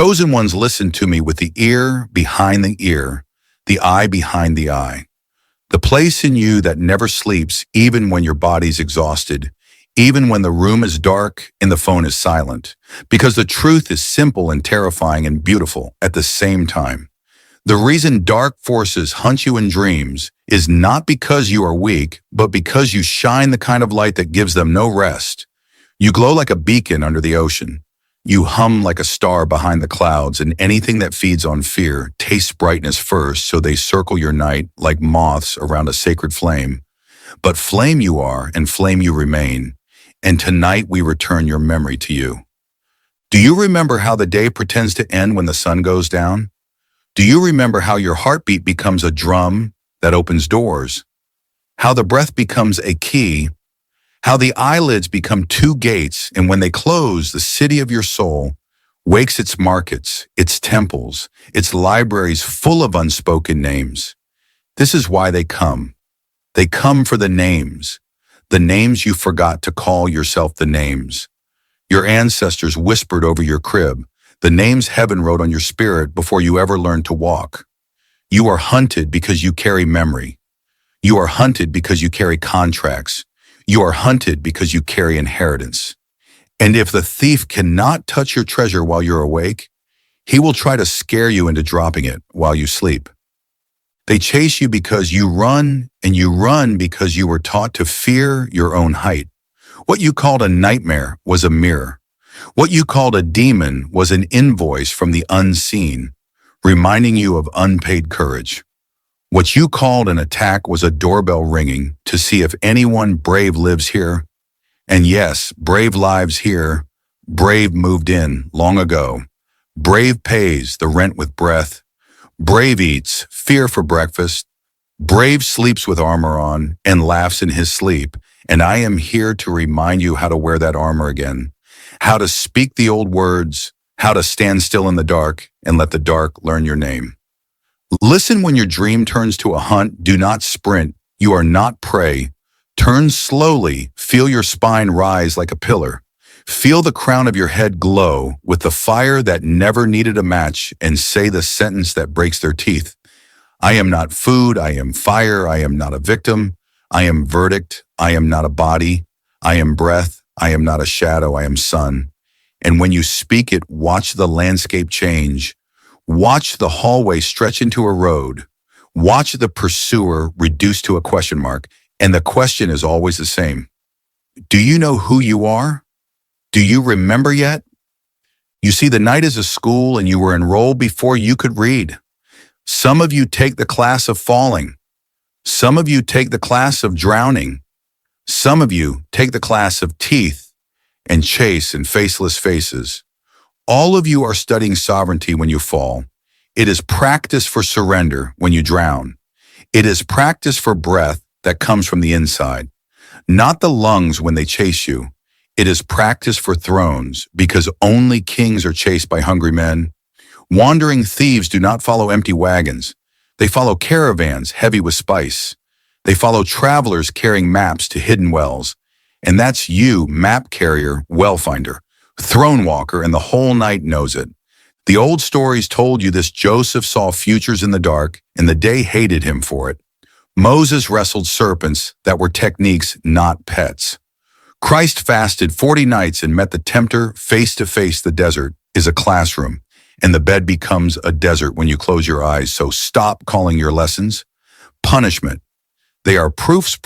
Chosen ones, listen to me with the ear behind the ear, the eye behind the eye. The place in you that never sleeps, even when your body's exhausted, even when the room is dark and the phone is silent, because the truth is simple and terrifying and beautiful at the same time. The reason dark forces hunt you in dreams is not because you are weak, but because you shine the kind of light that gives them no rest. You glow like a beacon under the ocean. You hum like a star behind the clouds, and anything that feeds on fear tastes brightness first, so they circle your night like moths around a sacred flame. But flame you are, and flame you remain, and tonight we return your memory to you. Do you remember how the day pretends to end when the sun goes down? Do you remember how your heartbeat becomes a drum that opens doors? How the breath becomes a key? How the eyelids become two gates, and when they close, the city of your soul wakes its markets, its temples, its libraries full of unspoken names. This is why they come. They come for the names you forgot to call yourself the names. Your ancestors whispered over your crib, the names heaven wrote on your spirit before you ever learned to walk. You are hunted because you carry memory. You are hunted because you carry contracts. You are hunted because you carry inheritance. And if the thief cannot touch your treasure while you're awake, he will try to scare you into dropping it while you sleep. They chase you because you run, and you run because you were taught to fear your own height. What you called a nightmare was a mirror. What you called a demon was an invoice from the unseen, reminding you of unpaid courage. What you called an attack was a doorbell ringing to see if anyone brave lives here. And yes, brave lives here. Brave moved in long ago. Brave pays the rent with breath. Brave eats fear for breakfast. Brave sleeps with armor on and laughs in his sleep. And I am here to remind you how to wear that armor again, how to speak the old words, how to stand still in the dark and let the dark learn your name. Listen when your dream turns to a hunt. Do not sprint. You are not prey. Turn slowly. Feel your spine rise like a pillar. Feel the crown of your head glow with the fire that never needed a match, and say the sentence that breaks their teeth. I am not food. I am fire. I am not a victim. I am verdict. I am not a body. I am breath. I am not a shadow. I am sun. And when you speak it, watch the landscape change. Watch the hallway stretch into a road. Watch the pursuer reduced to a question mark. And the question is always the same. Do you know who you are? Do you remember yet? You see, the night is a school, and you were enrolled before you could read. Some of you take the class of falling. Some of you take the class of drowning. Some of you take the class of teeth and chase and faceless faces. All of you are studying sovereignty when you fall. It is practice for surrender when you drown. It is practice for breath that comes from the inside, not the lungs when they chase you. It is practice for thrones, because only kings are chased by hungry men. Wandering thieves do not follow empty wagons. They follow caravans heavy with spice. They follow travelers carrying maps to hidden wells. And that's you, map carrier, well finder, throne walker, and the whole night knows it. The old stories told you this. Joseph saw futures in the dark, and the day hated him for it. Moses wrestled serpents that were techniques, not pets. Christ fasted 40 nights and met the tempter face to face. The desert is a classroom, and the bed becomes a desert when you close your eyes. So stop calling your lessons punishment. They are proofs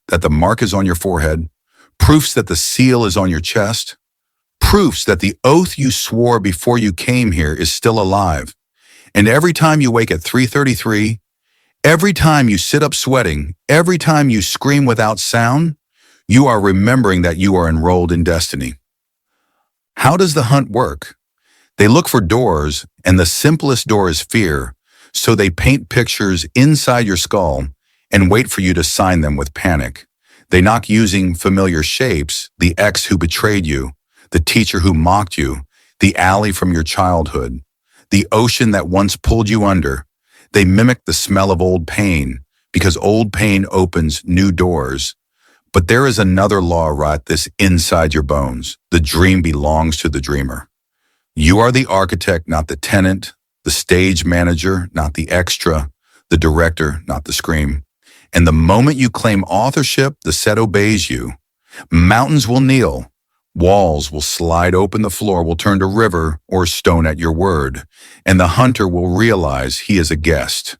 that the mark is on your forehead, proofs that the seal is on your chest, proofs that the oath you swore before you came here is still alive. And every time you wake at 3:33, every time you sit up sweating, every time you scream without sound, you are remembering that you are enrolled in destiny. How does the hunt work? They look for doors, and the simplest door is fear, so they paint pictures inside your skull and wait for you to sign them with panic. They knock using familiar shapes, the ex who betrayed you, the teacher who mocked you, the alley from your childhood, the ocean that once pulled you under. They mimic the smell of old pain, because old pain opens new doors. But there is another law right this inside your bones. The dream belongs to the dreamer. You are the architect, not the tenant, the stage manager, not the extra, the director, not the scream. And the moment you claim authorship, the set obeys you. Mountains will kneel. Walls will slide open. The floor will turn to river or stone at your word. And the hunter will realize he is a guest.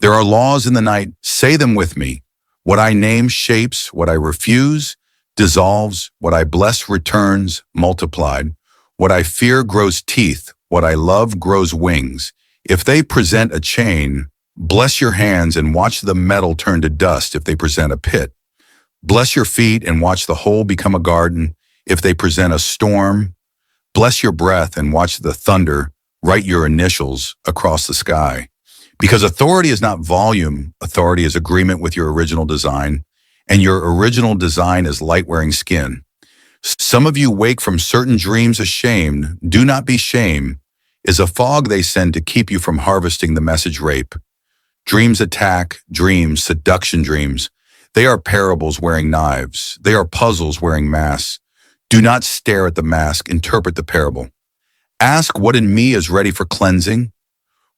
There are laws in the night. Say them with me. What I name shapes, what I refuse dissolves, what I bless returns multiplied. What I fear grows teeth, what I love grows wings. If they present a chain, bless your hands and watch the metal turn to dust if they present a pit. Bless your feet and watch the hole become a garden if they present a storm. Bless your breath and watch the thunder write your initials across the sky. Because authority is not volume, authority is agreement with your original design, and your original design is light-wearing skin. Some of you wake from certain dreams ashamed. Do not be shame is a fog they send to keep you from harvesting the message rape. Dreams attack, dreams, seduction dreams. They are parables wearing knives. They are puzzles wearing masks. Do not stare at the mask, interpret the parable. Ask what in me is ready for cleansing.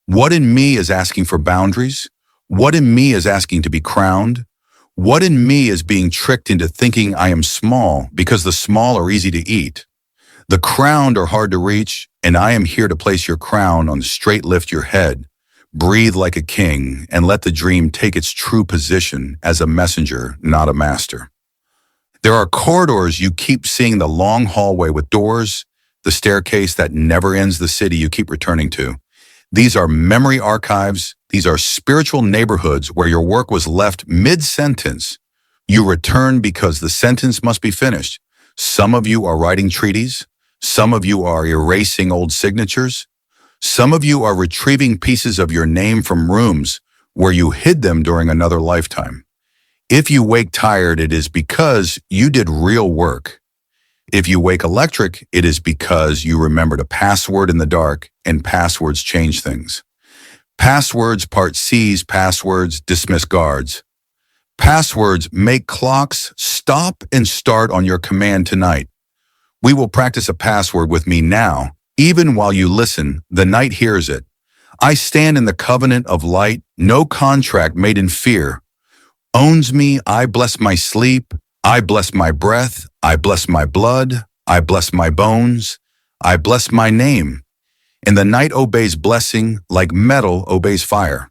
What in me is asking for boundaries? What in me is asking to be crowned? What in me is being tricked into thinking I am small because the small are easy to eat? The crowned are hard to reach, and I am here to place your crown on straight lift your head. Breathe like a king and let the dream take its true position as a messenger, not a master. There are corridors you keep seeing, the long hallway with doors, the staircase that never ends, the city you keep returning to. These are memory archives. These are spiritual neighborhoods where your work was left mid-sentence. You return because the sentence must be finished. Some of you are writing treaties. Some of you are erasing old signatures. Some of you are retrieving pieces of your name from rooms where you hid them during another lifetime. If you wake tired, it is because you did real work. If you wake electric, it is because you remembered a password in the dark, and passwords change things. Passwords part C's, passwords dismiss guards. Passwords make clocks stop and start on your command tonight. We will practice a password with me now. Even while you listen, the night hears it. I stand in the covenant of light, no contract made in fear. Owns me, I bless my sleep, I bless my breath, I bless my blood, I bless my bones, I bless my name. And the night obeys blessing like metal obeys fire.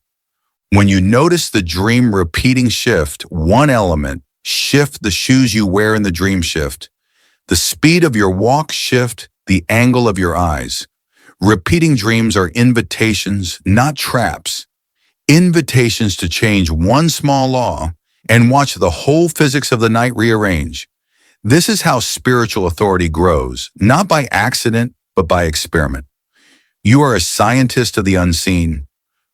When you notice the dream repeating shift, one element, shift the shoes you wear in the dream shift. The speed of your walk shift, the angle of your eyes. Repeating dreams are invitations, not traps. Invitations to change one small law and watch the whole physics of the night rearrange. This is how spiritual authority grows, not by accident, but by experiment. You are a scientist of the unseen.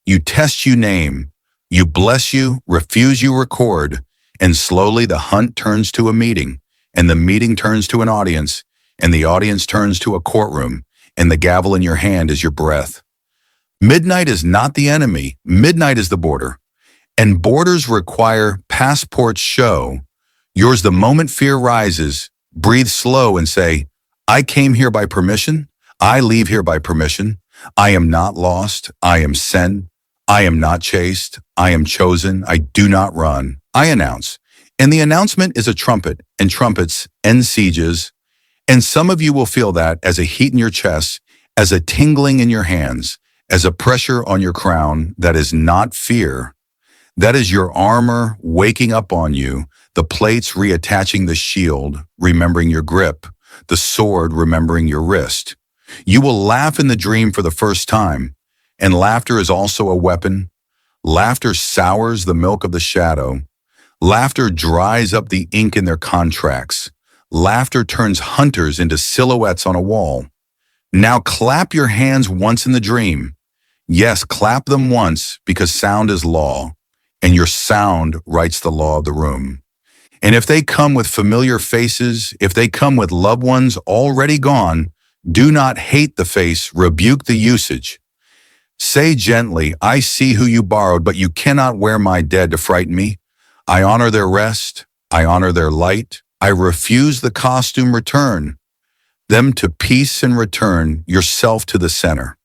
You test, you name. You bless, you refuse, you record. And slowly the hunt turns to a meeting, and the meeting turns to an audience, and the audience turns to a courtroom, and the gavel in your hand is your breath. Midnight is not the enemy. Midnight is the border. And borders require passports show. Yours the moment fear rises. Breathe slow and say, I came here by permission. I leave here by permission. I am not lost. I am sent. I am not chased. I am chosen. I do not run. I announce. And the announcement is a trumpet, and trumpets end sieges. And some of you will feel that as a heat in your chest, as a tingling in your hands, as a pressure on your crown. That is not fear. That is your armor waking up on you, the plates reattaching the shield, remembering your grip, the sword remembering your wrist. You will laugh in the dream for the first time, and laughter is also a weapon. Laughter sours the milk of the shadow. Laughter dries up the ink in their contracts. Laughter turns hunters into silhouettes on a wall. Now clap your hands once in the dream. Yes, clap them once, because sound is law, and your sound writes the law of the room. And if they come with familiar faces, if they come with loved ones already gone, do not hate the face, rebuke the usage. Say gently, I see who you borrowed, but you cannot wear my dead to frighten me. I honor their rest. I honor their light. I refuse the costume return. them to peace and return yourself to the center.